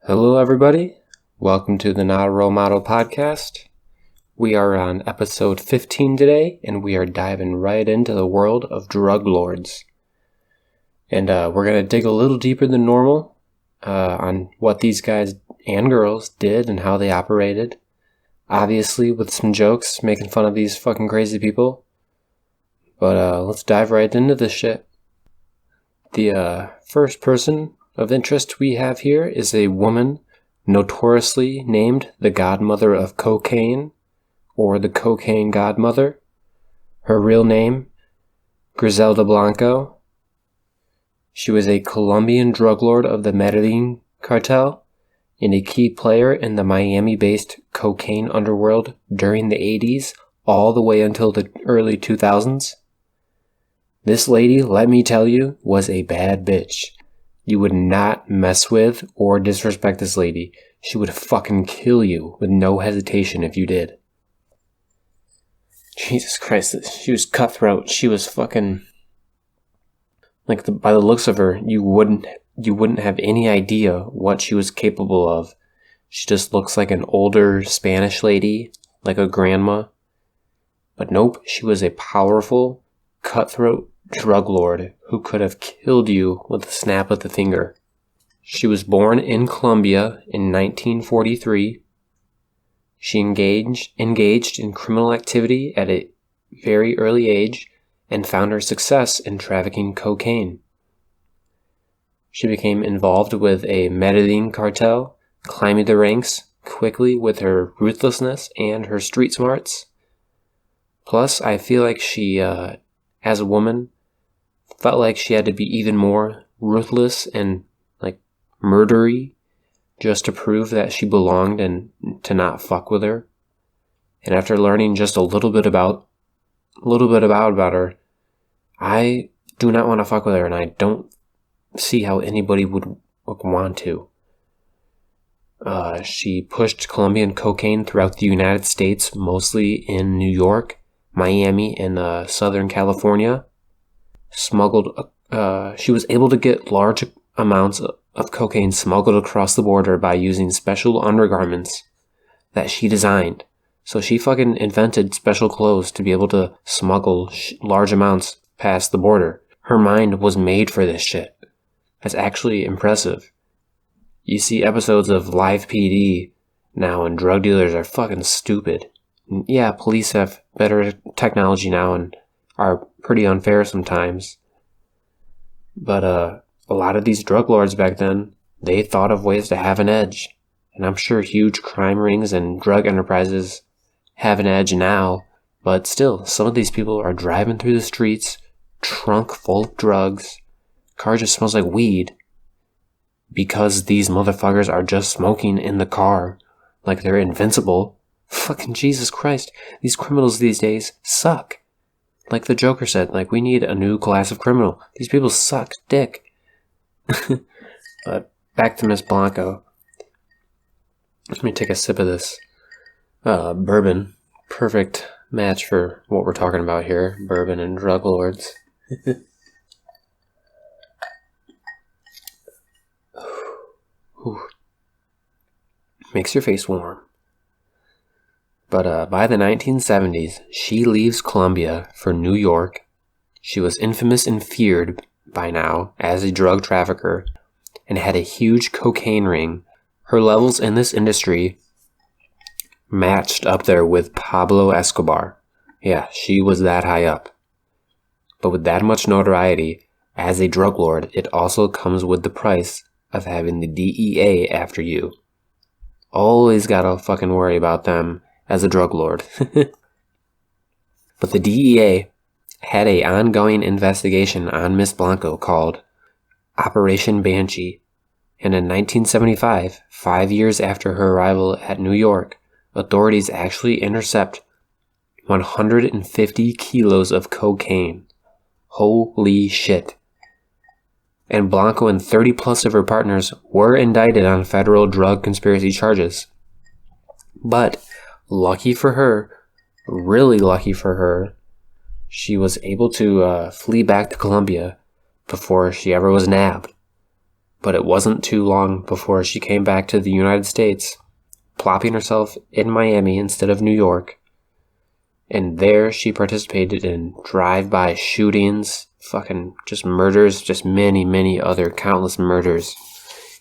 Hello, everybody. Welcome to the Not a Role Model podcast. We are on episode 15 today, and we are diving right into the world of drug lords. And we're going to dig a little deeper than normal on what these guys and girls did and how they operated. Obviously, with some jokes, making fun of these fucking crazy people. But let's dive right into this shit. The first person of interest we have here is a woman notoriously named the godmother of cocaine, or the cocaine godmother. Her real name, Griselda Blanco. She was a Colombian drug lord of the Medellin cartel and a key player in the Miami-based cocaine underworld during the 80s all the way until the early 2000s. This lady, let me tell you, was a bad bitch. You would not mess with or disrespect this lady. She would fucking kill you with no hesitation if you did. Jesus Christ, she was cutthroat. She was fucking... by the looks of her, you wouldn't have any idea what she was capable of. She just looks like an older Spanish lady, like a grandma. But nope, she was a powerful, cutthroat drug lord who could have killed you with a snap of the finger. She was born in Colombia in 1943. She engaged in criminal activity at a very early age and found her success in trafficking cocaine. She became involved with a Medellin cartel, climbing the ranks quickly with her ruthlessness and her street smarts. Plus, I feel like she, as a woman, felt like she had to be even more ruthless and murdery just to prove that she belonged and to not fuck with her. And after learning just a little bit about her, I do not want to fuck with her, and I don't see how anybody would want to. She pushed Colombian cocaine throughout the United States, mostly in New York, Miami, and Southern California. She was able to get large amounts of cocaine smuggled across the border by using special undergarments that she designed. So she fucking invented special clothes to be able to smuggle large amounts past the border. Her mind was made for this shit. That's actually impressive. You see episodes of Live PD now, and drug dealers are fucking stupid. And yeah, police have better technology now and are pretty unfair sometimes. But a lot of these drug lords back then, they thought of ways to have an edge. And I'm sure huge crime rings and drug enterprises have an edge now, but still, some of these people are driving through the streets, trunk full of drugs, car just smells like weed, because these motherfuckers are just smoking in the car, like they're invincible. Fucking Jesus Christ, these criminals these days suck. Like the Joker said, we need a new class of criminal. These people suck dick. But back to Miss Blanco. Let me take a sip of this bourbon. Perfect match for what we're talking about here. Bourbon and drug lords. Makes your face warm. But by the 1970s, she leaves Colombia for New York. She was infamous and feared by now as a drug trafficker and had a huge cocaine ring. Her levels in this industry matched up there with Pablo Escobar. Yeah, she was that high up. But with that much notoriety as a drug lord, it also comes with the price of having the DEA after you. Always gotta fucking worry about them as a drug lord. But the DEA had an ongoing investigation on Miss Blanco called Operation Banshee, and in 1975, 5 years after her arrival at New York, authorities actually intercept 150 kilos of cocaine. Holy shit. And Blanco and 30 plus of her partners were indicted on federal drug conspiracy charges. But lucky for her, really lucky for her, she was able to flee back to Colombia before she ever was nabbed. But it wasn't too long before she came back to the United States, plopping herself in Miami instead of New York. And there she participated in drive-by shootings, fucking just murders, just many, many other countless murders.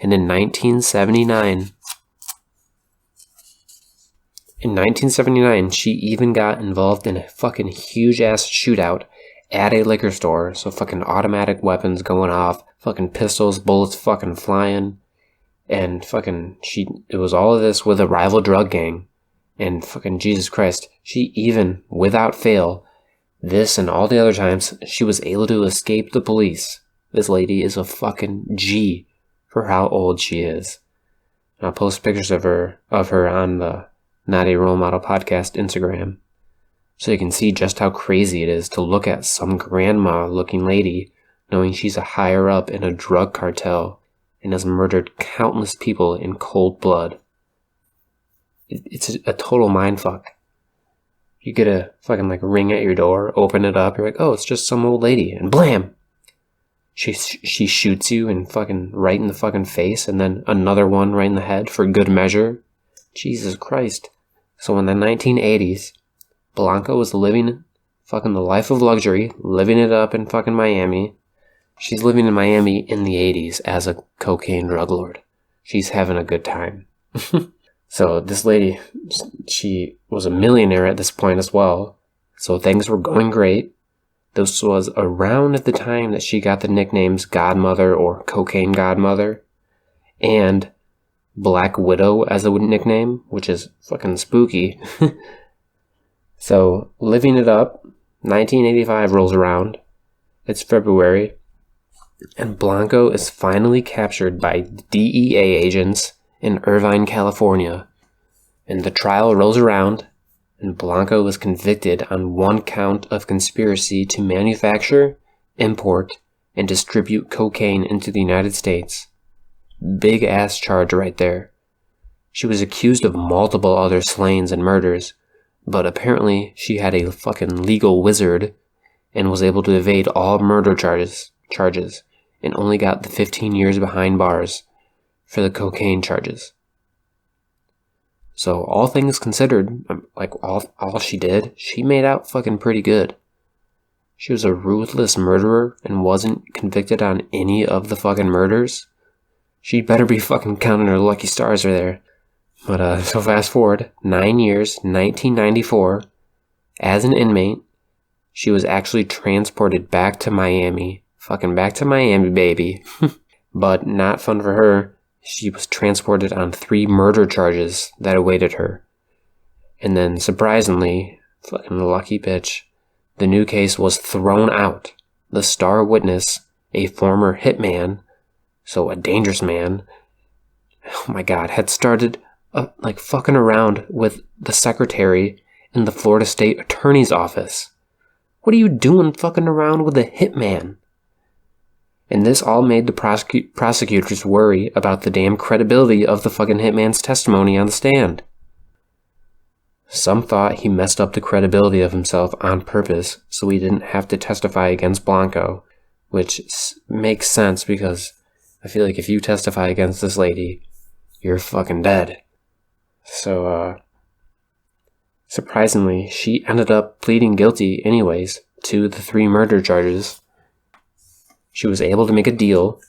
And in 1979, she even got involved in a fucking huge-ass shootout at a liquor store. So fucking automatic weapons going off, fucking pistols, bullets fucking flying. And fucking, it was all of this with a rival drug gang. And fucking Jesus Christ, she even, without fail, this and all the other times, she was able to escape the police. This lady is a fucking G for how old she is. And I'll post pictures of her on the Not a Role Model podcast Instagram, so you can see just how crazy it is to look at some grandma-looking lady knowing she's a higher up in a drug cartel and has murdered countless people in cold blood. It's a total mindfuck. You get a fucking ring at your door, open it up, you're like, oh, it's just some old lady, and blam! She shoots you and fucking right in the fucking face, and then another one right in the head for good measure. Jesus Christ. So in the 1980s, Blanca was living fucking the life of luxury, living it up in fucking Miami. She's living in Miami in the 80s as a cocaine drug lord. She's having a good time. So this lady, she was a millionaire at this point as well. So things were going great. This was around at the time that she got the nicknames Godmother or Cocaine Godmother and Black Widow as a nickname, which is fucking spooky. So living it up, 1985 rolls around. It's February. And Blanco is finally captured by DEA agents in Irvine, California, and the trial rolls around, and Blanco was convicted on one count of conspiracy to manufacture, import, and distribute cocaine into the United States. Big ass charge right there. She was accused of multiple other slayings and murders, but apparently she had a fucking legal wizard and was able to evade all murder charges and only got the 15 years behind bars for the cocaine charges. So all things considered, all she did, she made out fucking pretty good. She was a ruthless murderer and wasn't convicted on any of the fucking murders. She better be fucking counting her lucky stars right there. But so fast forward, 9 years, 1994, as an inmate, she was actually transported back to Miami. Fucking back to Miami, baby. But not fun for her. She was transported on 3 murder charges that awaited her. And then, surprisingly, fucking lucky bitch, the new case was thrown out. The star witness, a former hitman, so a dangerous man, oh my god, had started fucking around with the secretary in the Florida State Attorney's Office. What are you doing fucking around with a hitman? And this all made the prosecutors worry about the damn credibility of the fucking hitman's testimony on the stand. Some thought he messed up the credibility of himself on purpose so he didn't have to testify against Blanco, which makes sense because I feel like if you testify against this lady, you're fucking dead. So, surprisingly, she ended up pleading guilty anyways to the 3 murder charges. She was able to make a deal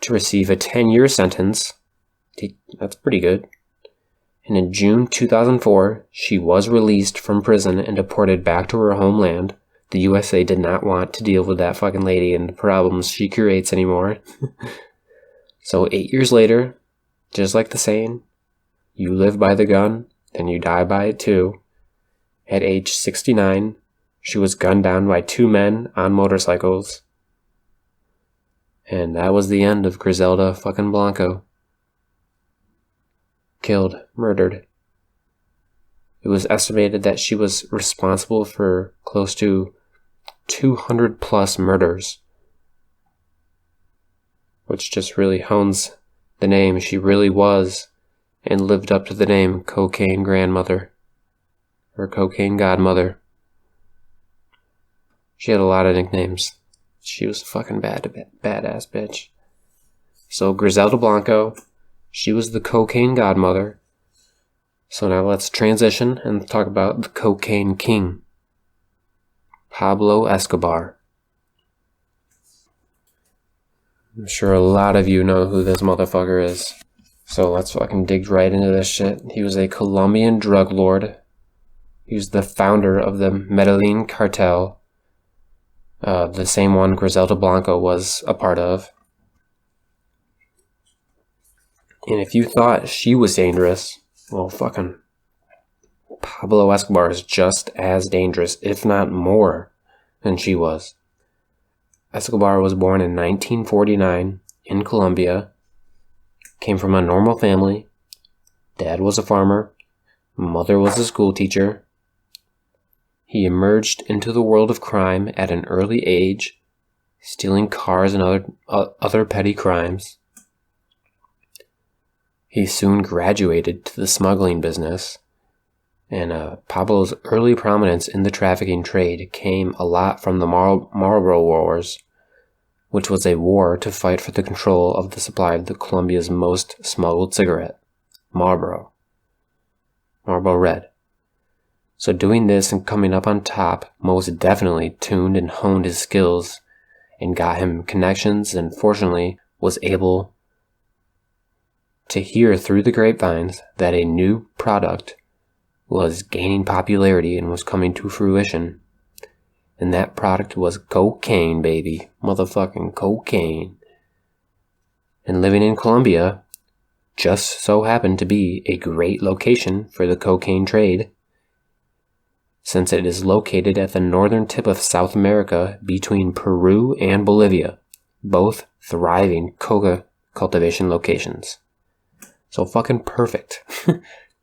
to receive a 10-year sentence. That's pretty good. And in June 2004, she was released from prison and deported back to her homeland. The USA did not want to deal with that fucking lady and the problems she creates anymore. So 8 years later, just like the saying, you live by the gun, then you die by it too. At age 69, she was gunned down by 2 men on motorcycles. And that was the end of Griselda fucking Blanco. Killed, murdered. It was estimated that she was responsible for close to 200 plus murders, which just really hones the name. She really was and lived up to the name Cocaine Grandmother or Cocaine Godmother. She had a lot of nicknames. She was a fucking badass bitch. So Griselda Blanco, she was the cocaine godmother. So now let's transition and talk about the cocaine king, Pablo Escobar. I'm sure a lot of you know who this motherfucker is. So let's fucking dig right into this shit. He was a Colombian drug lord. He was the founder of the Medellin cartel, the same one Griselda Blanco was a part of. And if you thought she was dangerous, well, fucking Pablo Escobar is just as dangerous, if not more, than she was. Escobar was born in 1949 in Colombia, came from a normal family. Dad was a farmer, mother was a school teacher. He emerged into the world of crime at an early age, stealing cars and other petty crimes. He soon graduated to the smuggling business, and Pablo's early prominence in the trafficking trade came a lot from the Marlboro Wars, which was a war to fight for the control of the supply of Colombia's most smuggled cigarette, Marlboro Red. So doing this and coming up on top most definitely tuned and honed his skills and got him connections, and fortunately was able to hear through the grapevines that a new product was gaining popularity and was coming to fruition. And that product was cocaine, baby. Motherfucking cocaine. And living in Colombia just so happened to be a great location for the cocaine trade, since it is located at the northern tip of South America between Peru and Bolivia, both thriving coca cultivation locations. So fucking perfect.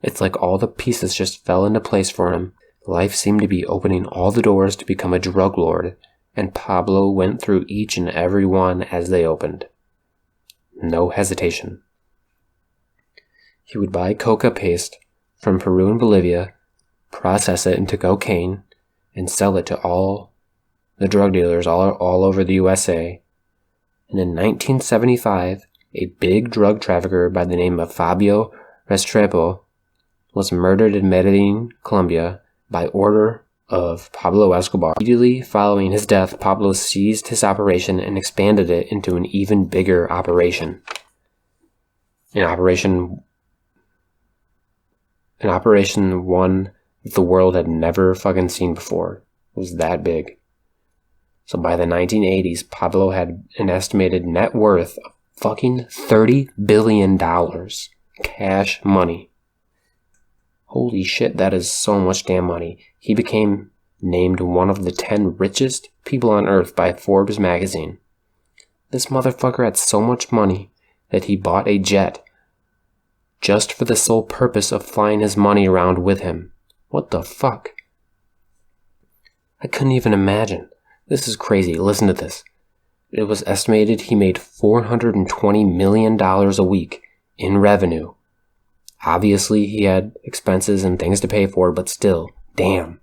It's like all the pieces just fell into place for him. Life seemed to be opening all the doors to become a drug lord, and Pablo went through each and every one as they opened. No hesitation. He would buy coca paste from Peru and Bolivia, process it into cocaine, and sell it to all the drug dealers all over the USA. And in 1975, a big drug trafficker by the name of Fabio Restrepo was murdered in Medellin, Colombia, by order of Pablo Escobar. Immediately following his death, Pablo seized his operation and expanded it into an even bigger operation. An operation one the world had never fucking seen before. It was that big. So by the 1980s, Pablo had an estimated net worth of fucking $30 billion. Cash money. Holy shit, that is so much damn money. He became named one of the 10 richest people on earth by Forbes magazine. This motherfucker had so much money that he bought a jet just for the sole purpose of flying his money around with him. What the fuck? I couldn't even imagine. This is crazy. Listen to this. It was estimated he made $420 million a week in revenue. Obviously, he had expenses and things to pay for, but still, damn.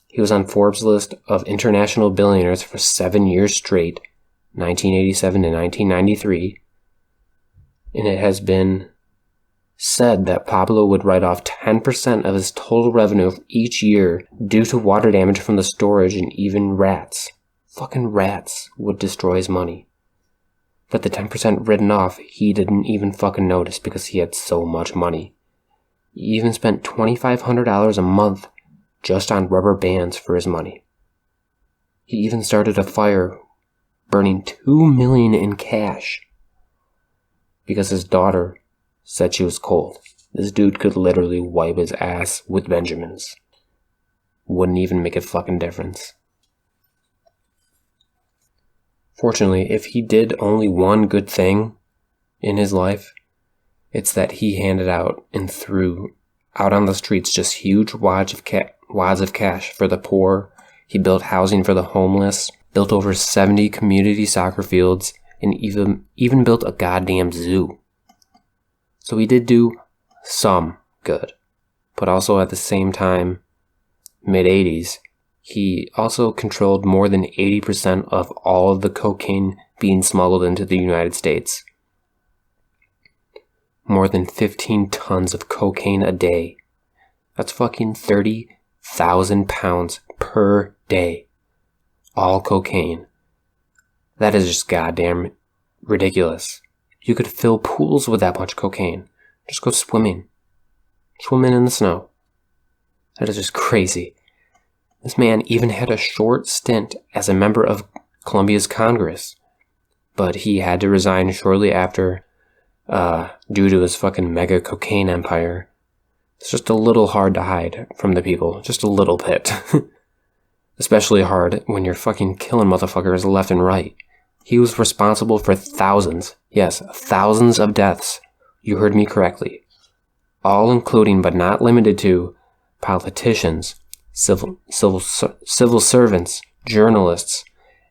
He was on Forbes' list of international billionaires for 7 years straight, 1987 to 1993, and it has been said that Pablo would write off 10% of his total revenue each year due to water damage from the storage, and even rats. Fucking rats would destroy his money. But the 10% written off, he didn't even fucking notice because he had so much money. He even spent $2,500 a month just on rubber bands for his money. He even started a fire, burning $2 million in cash because his daughter said she was cold. This dude could literally wipe his ass with Benjamins. Wouldn't even make a fucking difference. Fortunately, if he did only one good thing in his life, it's that he handed out and threw out on the streets just huge wads of cash for the poor. He built housing for the homeless, built over 70 community soccer fields, and even built a goddamn zoo. So he did do some good. But also at the same time, mid-80s, he also controlled more than 80% of all of the cocaine being smuggled into the United States. More than 15 tons of cocaine a day. That's fucking 30,000 pounds per day. All cocaine. That is just goddamn ridiculous. You could fill pools with that much cocaine. Just go swimming. Swimming in the snow. That is just crazy. This man even had a short stint as a member of Colombia's Congress. But he had to resign shortly after due to his fucking mega cocaine empire. It's just a little hard to hide from the people. Just a little bit. Especially hard when you're fucking killing motherfuckers left and right. He was responsible for thousands, yes, thousands of deaths. You heard me correctly. All including but not limited to politicians, civil servants, journalists,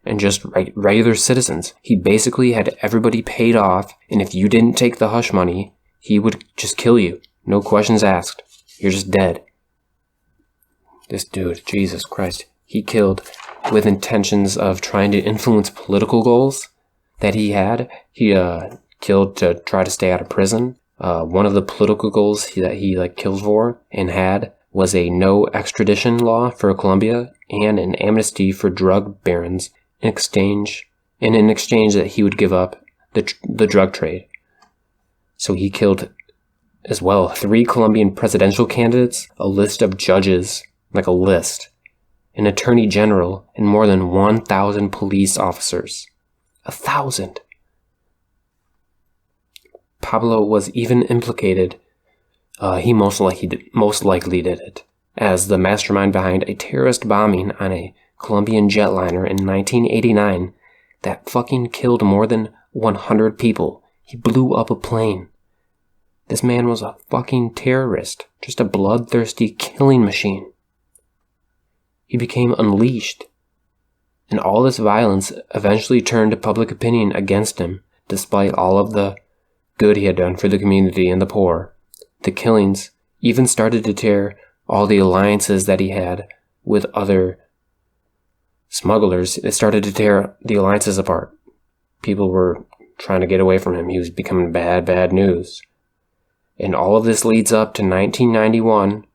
and just regular citizens. He basically had everybody paid off, and if you didn't take the hush money, he would just kill you. No questions asked. You're just dead. This dude, Jesus Christ, he killed with intentions of trying to influence political goals that he had. He killed to try to stay out of prison. One of the political goals that he killed for and had was a no extradition law for Colombia and an amnesty for drug barons in exchange that he would give up the drug trade. So he killed as well 3 Colombian presidential candidates, a list of judges, a list, an attorney general, and more than 1,000 police officers. 1,000. Pablo was even implicated. He most likely did it as the mastermind behind a terrorist bombing on a Colombian jetliner in 1989 that fucking killed more than 100 people. He blew up a plane. This man was a fucking terrorist, just a bloodthirsty killing machine. He became unleashed, and all this violence eventually turned public opinion against him, despite all of the good he had done for the community and the poor. The killings even started to tear all the alliances that he had with other smugglers. It started to tear the alliances apart. People were trying to get away from him. He was becoming bad news. And all of this leads up to 1991,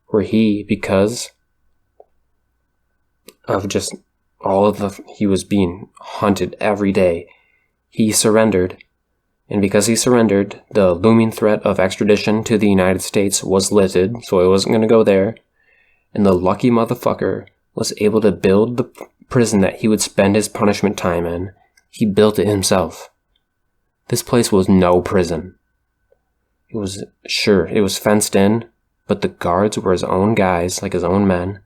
where he, because of just he was being hunted every day, he surrendered. And because he surrendered, the looming threat of extradition to the United States was lifted, so he wasn't going to go there. And the lucky motherfucker was able to build the prison that he would spend his punishment time in. He built it himself. This place was no prison. It was fenced in, but the guards were his own guys, his own men.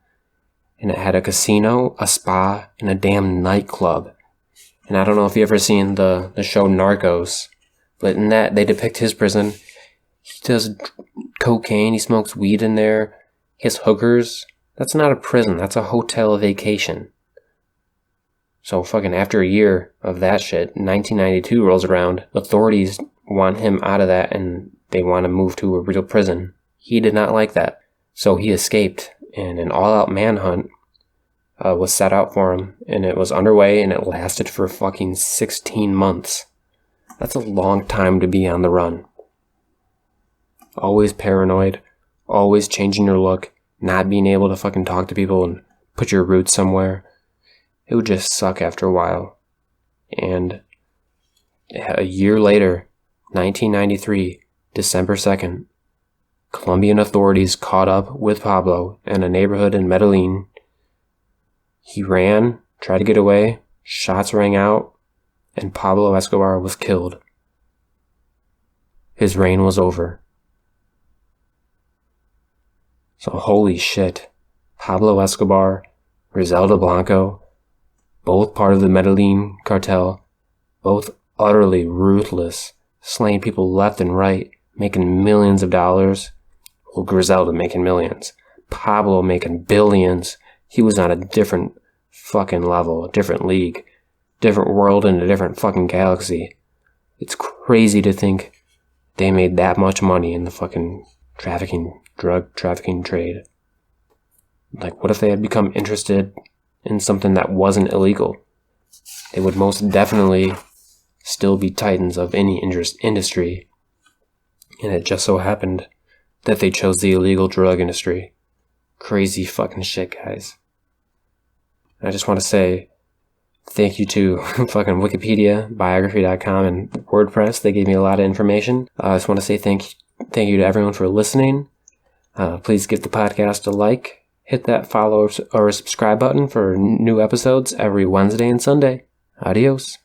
And it had a casino, a spa, and a damn nightclub. And I don't know if you've ever seen the show Narcos, but in that, they depict his prison. He does cocaine, he smokes weed in there, he has hookers. That's not a prison, that's a hotel vacation. So fucking after a year of that shit, 1992 rolls around, authorities want him out of that and they want to move to a real prison. He did not like that. So he escaped, and an all-out manhunt was set out for him, and it was underway, and it lasted for fucking 16 months. That's a long time to be on the run. Always paranoid, always changing your look, not being able to fucking talk to people and put your roots somewhere. It would just suck after a while. And a year later, 1993, December 2nd, Colombian authorities caught up with Pablo in a neighborhood in Medellin. He ran, tried to get away, shots rang out, and Pablo Escobar was killed. His reign was over. So holy shit, Pablo Escobar, Griselda Blanco, both part of the Medellin cartel, both utterly ruthless, slaying people left and right, making millions of dollars. Well, Griselda making millions. Pablo making billions. He was on a different fucking level, a different league, different world, and a different fucking galaxy. It's crazy to think they made that much money in the fucking drug trafficking trade. What if they had become interested in something that wasn't illegal? they would most definitely still be titans of any industry. And it just so happened that they chose the illegal drug industry. Crazy fucking shit, guys. I just want to say thank you to fucking Wikipedia, biography.com, and WordPress. They gave me a lot of information. I just want to say thank you to everyone for listening. Please give the podcast a like. Hit that follow or subscribe button for new episodes every Wednesday and Sunday. Adios.